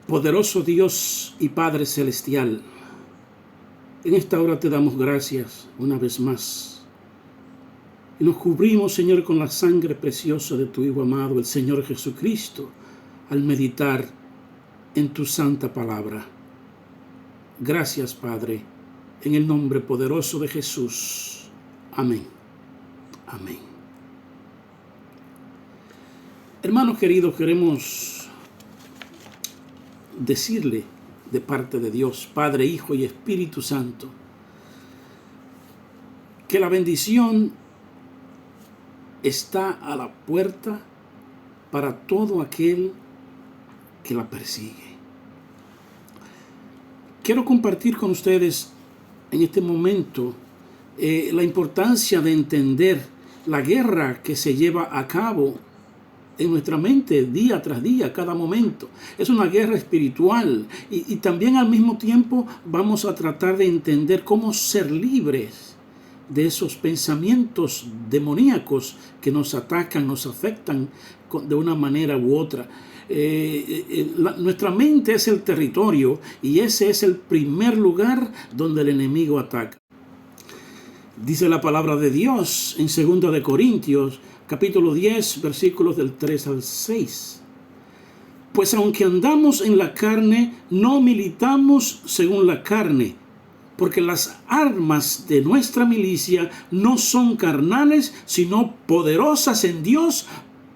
Poderoso Dios y Padre Celestial, en esta hora te damos gracias una vez más. Y nos cubrimos, Señor, con la sangre preciosa de tu Hijo amado, el Señor Jesucristo, al meditar en tu santa palabra. Gracias, Padre, en el nombre poderoso de Jesús. Amén. Amén. Hermanos queridos, queremos decirle de parte de Dios, Padre, Hijo y Espíritu Santo, que la bendición está a la puerta para todo aquel que la persigue. Quiero compartir con ustedes en este momento la importancia de entender la guerra que se lleva a cabo en nuestra mente día tras día, cada momento. Es una guerra espiritual y también al mismo tiempo vamos a tratar de entender cómo ser libres de esos pensamientos demoníacos que nos atacan, nos afectan de una manera u otra. Nuestra mente es el territorio y ese es el primer lugar donde el enemigo ataca. Dice la palabra de Dios en 2 de Corintios, capítulo 10, versículos del 3 al 6. Pues aunque andamos en la carne, no militamos según la carne, porque las armas de nuestra milicia no son carnales, sino poderosas en Dios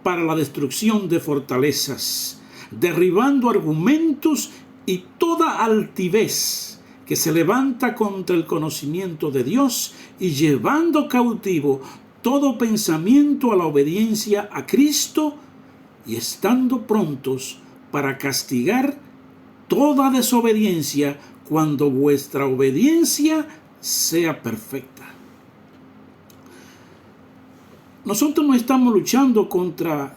para la destrucción de fortalezas, derribando argumentos y toda altivez que se levanta contra el conocimiento de Dios y llevando cautivo todo pensamiento a la obediencia a Cristo y estando prontos para castigar toda desobediencia cuando vuestra obediencia sea perfecta. Nosotros no estamos luchando contra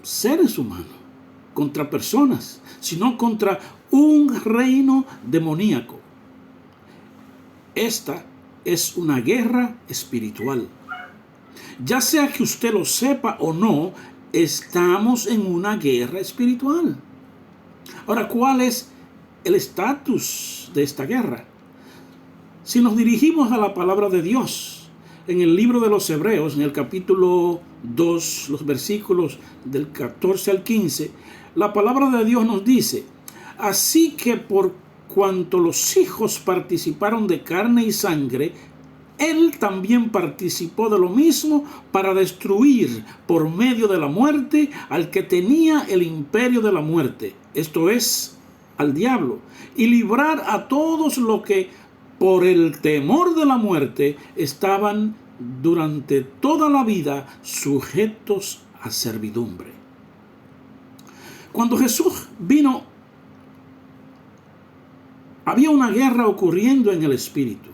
seres humanos, contra personas, sino contra un reino demoníaco. Esta es una guerra espiritual. Ya sea que usted lo sepa o no, estamos en una guerra espiritual. Ahora, ¿cuál es el estatus de esta guerra? Si nos dirigimos a la palabra de Dios, en el libro de los Hebreos, en el capítulo 2, los versículos del 14 al 15, la palabra de Dios nos dice: así que por cuanto los hijos participaron de carne y sangre, Él también participó de lo mismo para destruir por medio de la muerte al que tenía el imperio de la muerte, esto es, al diablo, y librar a todos los que por el temor de la muerte estaban durante toda la vida sujetos a servidumbre. Cuando Jesús vino, había una guerra ocurriendo en el espíritu.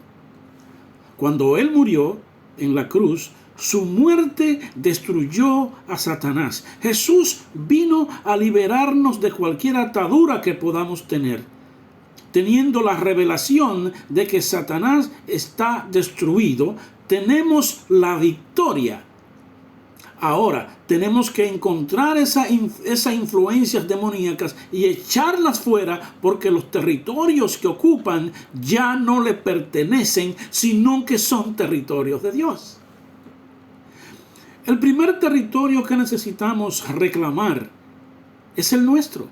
Cuando Él murió en la cruz, su muerte destruyó a Satanás. Jesús vino a liberarnos de cualquier atadura que podamos tener, teniendo la revelación de que Satanás está destruido. Tenemos la victoria. Ahora, tenemos que encontrar esas influencias demoníacas y echarlas fuera, porque los territorios que ocupan ya no le pertenecen, sino que son territorios de Dios. El primer territorio que necesitamos reclamar es el nuestro.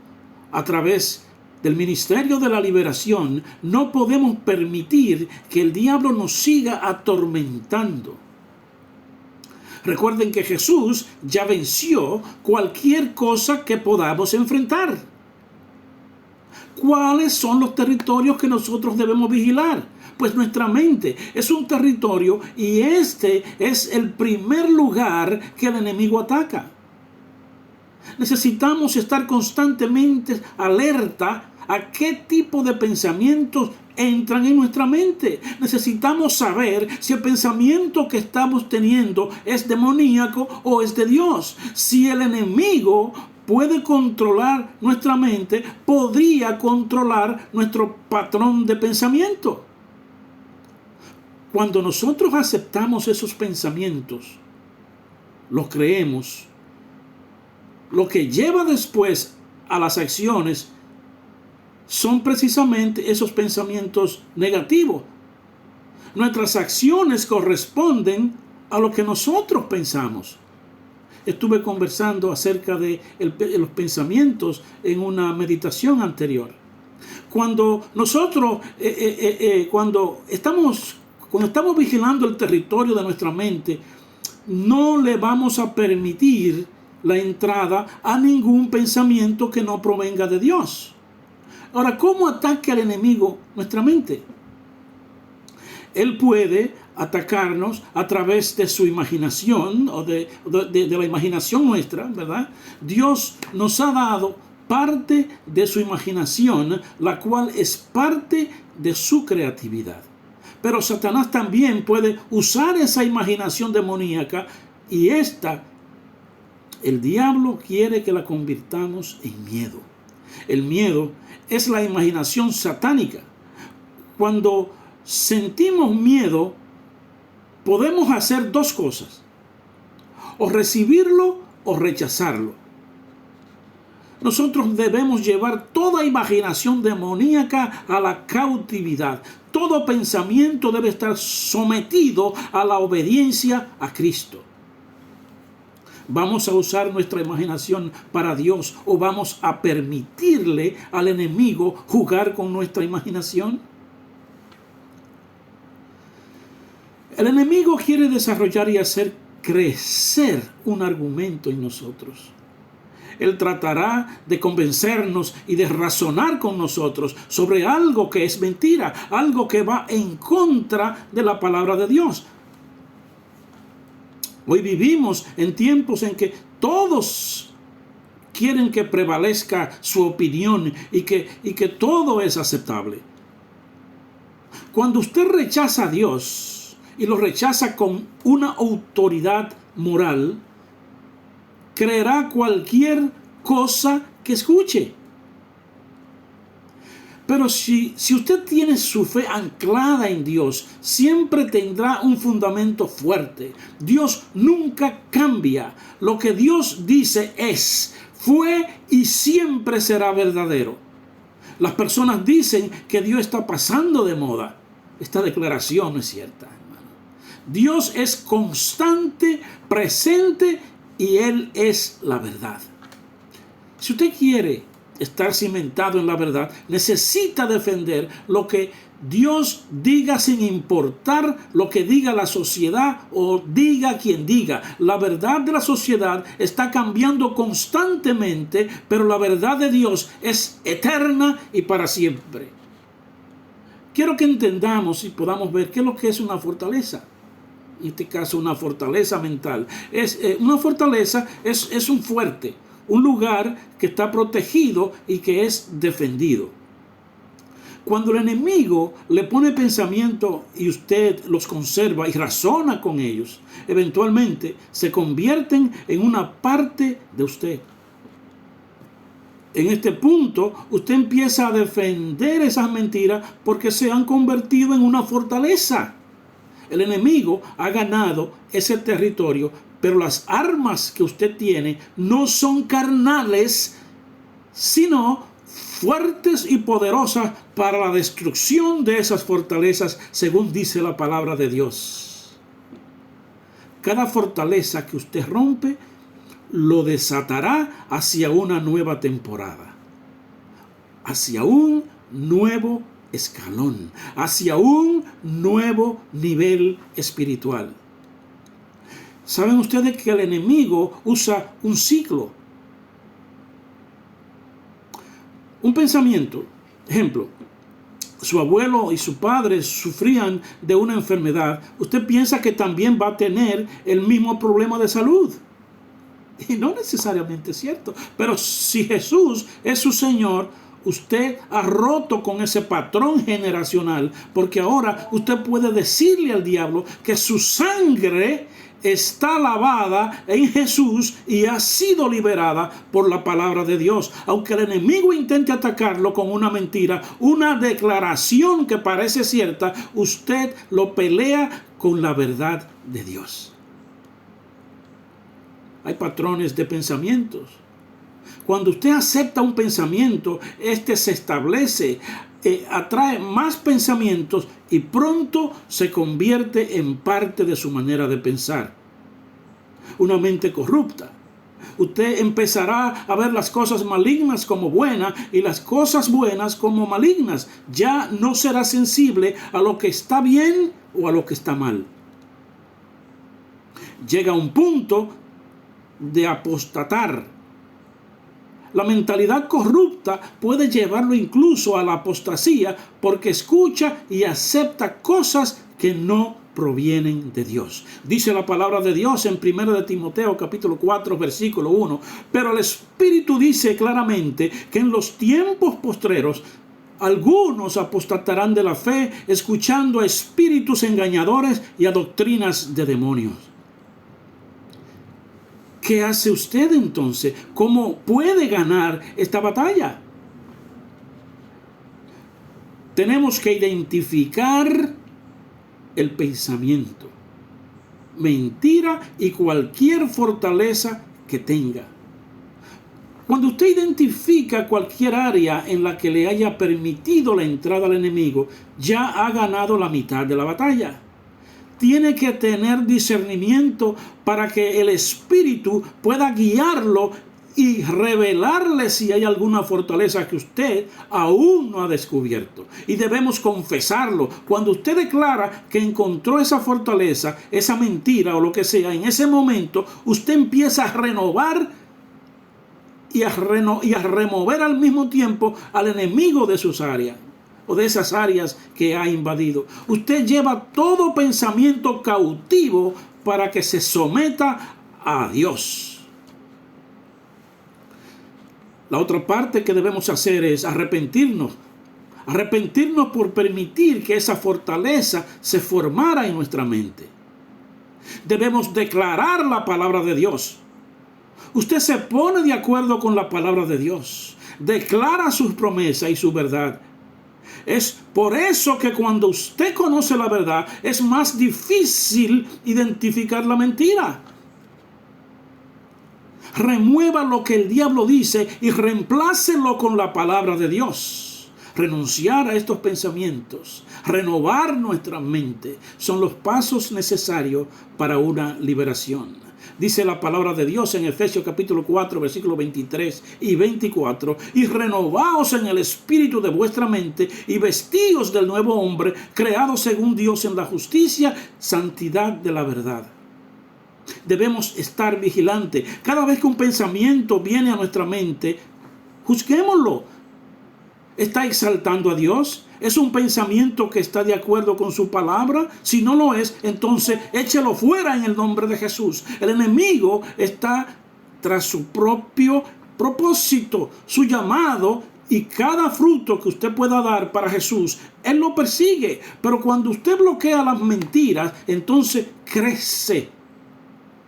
A través del ministerio de la liberación, no podemos permitir que el diablo nos siga atormentando. Recuerden que Jesús ya venció cualquier cosa que podamos enfrentar. ¿Cuáles son los territorios que nosotros debemos vigilar? Pues nuestra mente es un territorio y este es el primer lugar que el enemigo ataca. Necesitamos estar constantemente alerta a qué tipo de pensamientos entran en nuestra mente. Necesitamos saber si el pensamiento que estamos teniendo es demoníaco o es de Dios. Si el enemigo puede controlar nuestra mente, podría controlar nuestro patrón de pensamiento. Cuando nosotros aceptamos esos pensamientos, los creemos, lo que lleva después a las acciones son precisamente esos pensamientos negativos. Nuestras acciones corresponden a lo que nosotros pensamos. Estuve conversando acerca de los pensamientos en una meditación anterior. Cuando nosotros, cuando estamos vigilando el territorio de nuestra mente, no le vamos a permitir la entrada a ningún pensamiento que no provenga de Dios. Ahora, ¿cómo ataca el enemigo nuestra mente? Él puede atacarnos a través de su imaginación o de la imaginación nuestra, ¿verdad? Dios nos ha dado parte de su imaginación, la cual es parte de su creatividad. Pero Satanás también puede usar esa imaginación demoníaca y el diablo quiere que la convirtamos en miedo. El miedo es la imaginación satánica. Cuando sentimos miedo, podemos hacer dos cosas: o recibirlo o rechazarlo. Nosotros debemos llevar toda imaginación demoníaca a la cautividad. Todo pensamiento debe estar sometido a la obediencia a Cristo. ¿Vamos a usar nuestra imaginación para Dios o vamos a permitirle al enemigo jugar con nuestra imaginación? El enemigo quiere desarrollar y hacer crecer un argumento en nosotros. Él tratará de convencernos y de razonar con nosotros sobre algo que es mentira, algo que va en contra de la palabra de Dios. Hoy vivimos en tiempos en que todos quieren que prevalezca su opinión y que todo es aceptable. Cuando usted rechaza a Dios y lo rechaza con una autoridad moral, creerá cualquier cosa que escuche. Pero si usted tiene su fe anclada en Dios, siempre tendrá un fundamento fuerte. Dios nunca cambia. Lo que Dios dice fue y siempre será verdadero. Las personas dicen que Dios está pasando de moda. Esta declaración no es cierta, hermano. Dios es constante, presente, y Él es la verdad. Si usted quiere estar cimentado en la verdad, necesita defender lo que Dios diga sin importar lo que diga la sociedad o diga quien diga. La verdad de la sociedad está cambiando constantemente, pero la verdad de Dios es eterna y para siempre. Quiero que entendamos y podamos ver qué es lo que es una fortaleza. En este caso, una fortaleza mental. Una fortaleza es un fuerte, un lugar que está protegido y que es defendido. Cuando el enemigo le pone pensamiento y usted los conserva y razona con ellos, eventualmente se convierten en una parte de usted. En este punto, usted empieza a defender esas mentiras porque se han convertido en una fortaleza. El enemigo ha ganado ese territorio, pero las armas que usted tiene no son carnales, sino fuertes y poderosas para la destrucción de esas fortalezas, según dice la palabra de Dios. Cada fortaleza que usted rompe lo desatará hacia una nueva temporada, hacia un nuevo escalón, hacia un nuevo nivel espiritual. ¿Saben ustedes que el enemigo usa un ciclo? Un pensamiento, ejemplo, su abuelo y su padre sufrían de una enfermedad. Usted piensa que también va a tener el mismo problema de salud. Y no necesariamente es cierto. Pero si Jesús es su Señor, usted ha roto con ese patrón generacional, porque ahora usted puede decirle al diablo que su sangre está lavada en Jesús y ha sido liberada por la palabra de Dios. Aunque el enemigo intente atacarlo con una mentira, una declaración que parece cierta, usted lo pelea con la verdad de Dios. Hay patrones de pensamientos Cuando usted acepta un pensamiento, este se establece, atrae más pensamientos y pronto se convierte en parte de su manera de pensar. Una mente corrupta. Usted empezará a ver las cosas malignas como buenas y las cosas buenas como malignas. Ya no será sensible a lo que está bien o a lo que está mal. Llega un punto de apostatar. La mentalidad corrupta puede llevarlo incluso a la apostasía porque escucha y acepta cosas que no provienen de Dios. Dice la palabra de Dios en 1 de Timoteo capítulo 4 versículo 1. Pero el Espíritu dice claramente que en los tiempos postreros algunos apostatarán de la fe escuchando a espíritus engañadores y a doctrinas de demonios. ¿Qué hace usted entonces? ¿Cómo puede ganar esta batalla? Tenemos que identificar el pensamiento, mentira y cualquier fortaleza que tenga. Cuando usted identifica cualquier área en la que le haya permitido la entrada al enemigo, ya ha ganado la mitad de la batalla. Tiene que tener discernimiento para que el Espíritu pueda guiarlo y revelarle si hay alguna fortaleza que usted aún no ha descubierto. Y debemos confesarlo. Cuando usted declara que encontró esa fortaleza, esa mentira o lo que sea, en ese momento usted empieza a renovar y a remover al mismo tiempo al enemigo de sus áreas o de esas áreas que ha invadido. Usted lleva todo pensamiento cautivo para que se someta a Dios. La otra parte que debemos hacer es arrepentirnos. Arrepentirnos por permitir que esa fortaleza se formara en nuestra mente. Debemos declarar la palabra de Dios. Usted se pone de acuerdo con la palabra de Dios. Declara sus promesas y su verdad. Es por eso que cuando usted conoce la verdad, es más difícil identificar la mentira. Remueva lo que el diablo dice y reemplácelo con la palabra de Dios. Renunciar a estos pensamientos, renovar nuestra mente, son los pasos necesarios para una liberación. Dice la palabra de Dios en Efesios capítulo 4, versículos 23 y 24. Y renovaos en el espíritu de vuestra mente y vestíos del nuevo hombre, creado según Dios en la justicia, santidad de la verdad. Debemos estar vigilantes. Cada vez que un pensamiento viene a nuestra mente, juzguémoslo. ¿Está exaltando a Dios? ¿Es un pensamiento que está de acuerdo con su palabra? Si no lo es, entonces échelo fuera en el nombre de Jesús. El enemigo está tras su propio propósito, su llamado, y cada fruto que usted pueda dar para Jesús, Él lo persigue. Pero cuando usted bloquea las mentiras, entonces crece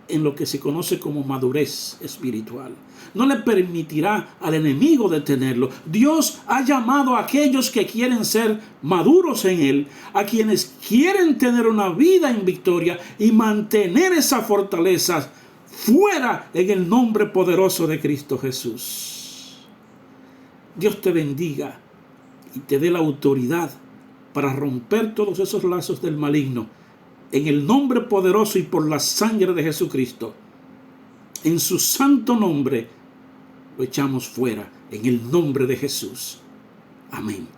en lo que se conoce como madurez espiritual. No le permitirá al enemigo detenerlo. Dios ha llamado a aquellos que quieren ser maduros en Él, a quienes quieren tener una vida en victoria y mantener esa fortaleza fuera en el nombre poderoso de Cristo Jesús. Dios te bendiga y te dé la autoridad para romper todos esos lazos del maligno. En el nombre poderoso y por la sangre de Jesucristo, en su santo nombre, lo echamos fuera, en el nombre de Jesús. Amén.